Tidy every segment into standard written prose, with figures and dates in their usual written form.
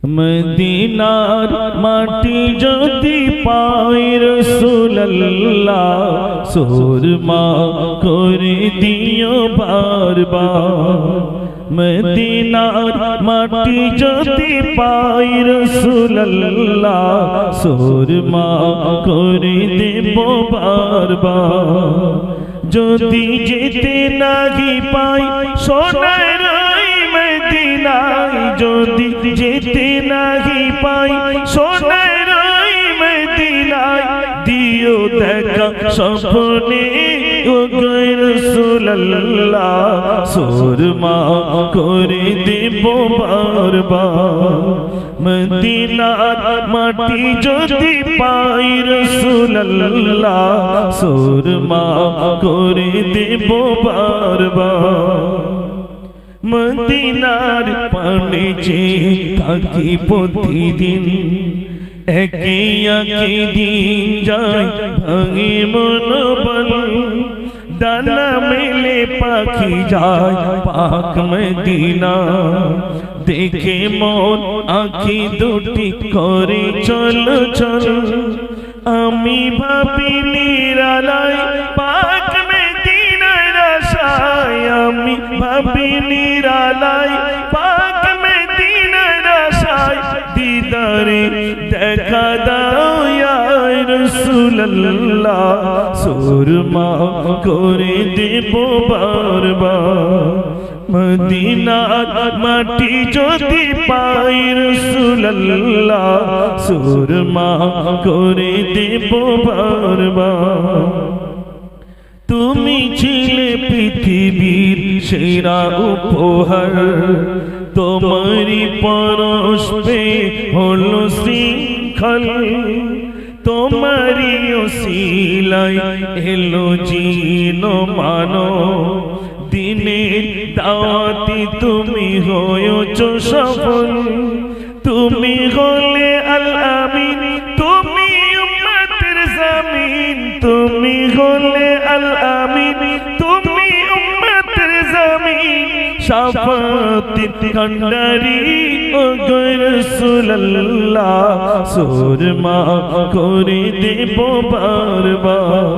মদিনার মাটি যদি পাই রাসূলুল্লাহ সুরমা করে দিও বারবার। মদিনার মাটি যদি পাই রাসূলুল্লাহ সুরমা করে দেব বারবার। যদি যেতে নাহি পাই সোনার মদিনায়, যদি যেতে নাহি পাই সোনার মদিনায়, দিও দেখা স্বপ্নে ও রাসূলুল্লাহ সুরমা করে দেব বারবার। মদিনার মাটি যদি পাই রাসূলুল্লাহ সুরমা করে দেব বারবার। মদিনার পানে যে থাকি প্রতিদিন, একে একে দিন যায় ভাঙে মনোবল। ডানা মেলে পাখি যায় পাক মদিনা, দেখে মন আঁখি দুটি করে চল চল। আমি ভাবি নিরালায় পাক মদিনার আশায়, আমি ভাবি নিরালায় পাক মদিনার আশায়। দিদারে দেখা দাও ইয়া রাসূলুল্লাহ সুরমা করে দেব বারবার। মদিনার মাটি যদি পাই রাসূলুল্লাহ সুরমা করে দেব বারবার। তুমি ছিলে পৃথিবীর সেরা উপহার, তোমারি পরশ পে হলো শৃঙ্খল। তোমারি ওসিলায় এলো জিন মানো, দিনের দাওয়াতি তুমি হয়েছ সফল। তুমি হলে আল আমিন, তুমি উম্মতের জামিন। তুমি হলে আল আমিন, তুমি উম্মতের জামিন। শাফাতের ভান্ডারি ও রাসূলুল্লাহ সুরমা করে দেব বারবার।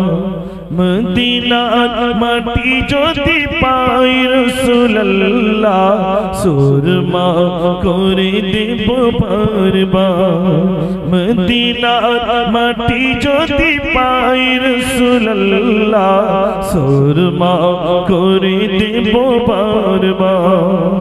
মদিনার মাটি যদি পাই রাসূলুল্লাহ সুরমা করে দেব বারবার। মদিনার মাটি যদি পাই রাসূলুল্লাহ সুরমা করে দেব বারবার।